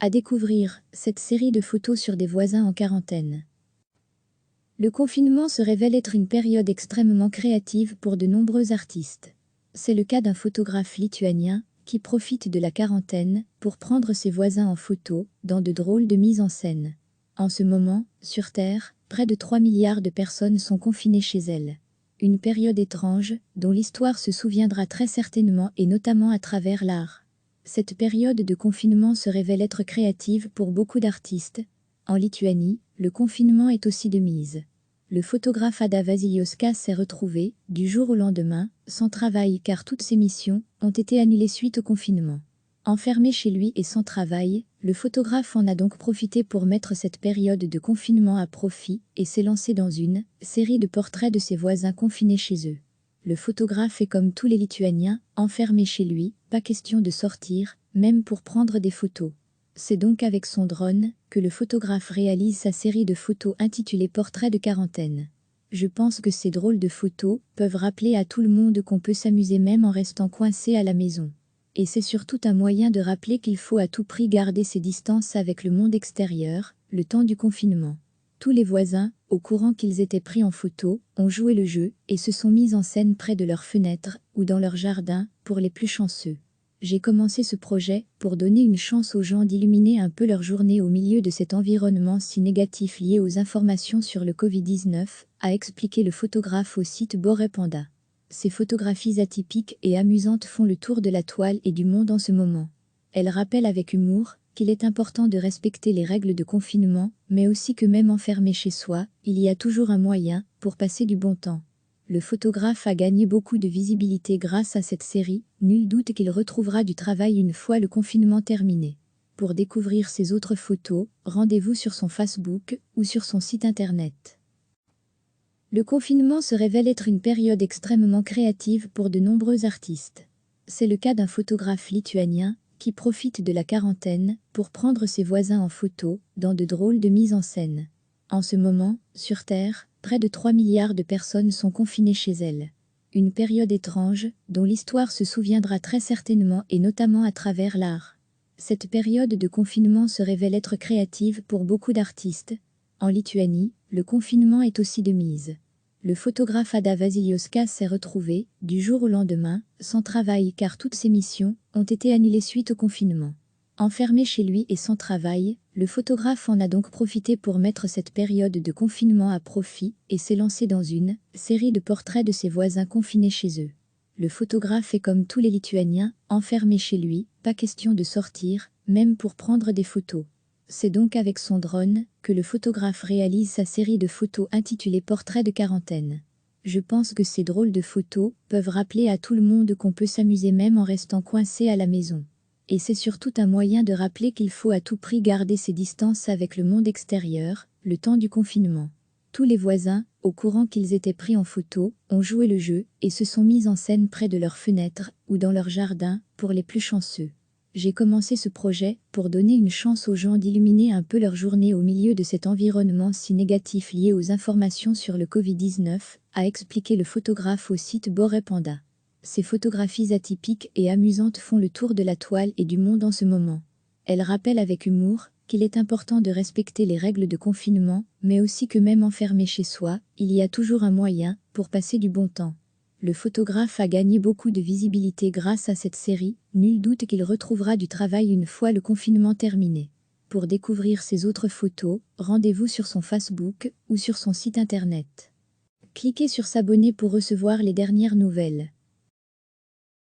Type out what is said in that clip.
À découvrir, cette série de photos sur des voisins en quarantaine. Le confinement se révèle être une période extrêmement créative pour de nombreux artistes. C'est le cas d'un photographe lituanien qui profite de la quarantaine pour prendre ses voisins en photo dans de drôles de mises en scène. En ce moment, sur Terre, près de 3 milliards de personnes sont confinées chez elles. Une période étrange dont l'histoire se souviendra très certainement et notamment à travers l'art. Cette période de confinement se révèle être créative pour beaucoup d'artistes. En Lituanie, le confinement est aussi de mise. Le photographe Ada Vasiliauskas s'est retrouvé, du jour au lendemain, sans travail car toutes ses missions ont été annulées suite au confinement. Enfermé chez lui et sans travail, le photographe en a donc profité pour mettre cette période de confinement à profit et s'est lancé dans une série de portraits de ses voisins confinés chez eux. Le photographe est comme tous les Lituaniens, enfermé chez lui, pas question de sortir, même pour prendre des photos. C'est donc avec son drone que le photographe réalise sa série de photos intitulée Portrait de quarantaine. Je pense que ces drôles de photos peuvent rappeler à tout le monde qu'on peut s'amuser même en restant coincé à la maison. Et c'est surtout un moyen de rappeler qu'il faut à tout prix garder ses distances avec le monde extérieur, le temps du confinement. Tous les voisins, au courant qu'ils étaient pris en photo, ont joué le jeu et se sont mis en scène près de leurs fenêtres ou dans leur jardin pour les plus chanceux. J'ai commencé ce projet pour donner une chance aux gens d'illuminer un peu leur journée au milieu de cet environnement si négatif lié aux informations sur le Covid-19, a expliqué le photographe au site Boré Panda. Ces photographies atypiques et amusantes font le tour de la toile et du monde en ce moment. Elles rappellent avec humour qu'il est important de respecter les règles de confinement, mais aussi que même enfermé chez soi, il y a toujours un moyen pour passer du bon temps. Le photographe a gagné beaucoup de visibilité grâce à cette série, nul doute qu'il retrouvera du travail une fois le confinement terminé. Pour découvrir ses autres photos, rendez-vous sur son Facebook ou sur son site internet. Le confinement se révèle être une période extrêmement créative pour de nombreux artistes. C'est le cas d'un photographe lituanien qui profite de la quarantaine pour prendre ses voisins en photo dans de drôles de mises en scène. En ce moment, sur Terre, près de 3 milliards de personnes sont confinées chez elles. Une période étrange dont l'histoire se souviendra très certainement et notamment à travers l'art. Cette période de confinement se révèle être créative pour beaucoup d'artistes. En Lituanie, le confinement est aussi de mise. Le photographe Ada Vasiliauskas s'est retrouvé, du jour au lendemain, sans travail car toutes ses missions ont été annulées suite au confinement. Enfermé chez lui et sans travail, le photographe en a donc profité pour mettre cette période de confinement à profit et s'est lancé dans une série de portraits de ses voisins confinés chez eux. Le photographe est comme tous les Lituaniens, enfermé chez lui, pas question de sortir, même pour prendre des photos. C'est donc avec son drone que le photographe réalise sa série de photos intitulée Portrait de quarantaine. Je pense que ces drôles de photos peuvent rappeler à tout le monde qu'on peut s'amuser même en restant coincé à la maison. Et c'est surtout un moyen de rappeler qu'il faut à tout prix garder ses distances avec le monde extérieur, le temps du confinement. Tous les voisins, au courant qu'ils étaient pris en photo, ont joué le jeu et se sont mis en scène près de leurs fenêtres ou dans leur jardin pour les plus chanceux. J'ai commencé ce projet pour donner une chance aux gens d'illuminer un peu leur journée au milieu de cet environnement si négatif lié aux informations sur le Covid-19, a expliqué le photographe au site Boré Panda. Ces photographies atypiques et amusantes font le tour de la toile et du monde en ce moment. Elles rappellent avec humour qu'il est important de respecter les règles de confinement, mais aussi que même enfermé chez soi, il y a toujours un moyen pour passer du bon temps. Le photographe a gagné beaucoup de visibilité grâce à cette série, nul doute qu'il retrouvera du travail une fois le confinement terminé. Pour découvrir ses autres photos, rendez-vous sur son Facebook ou sur son site internet. Cliquez sur s'abonner pour recevoir les dernières nouvelles.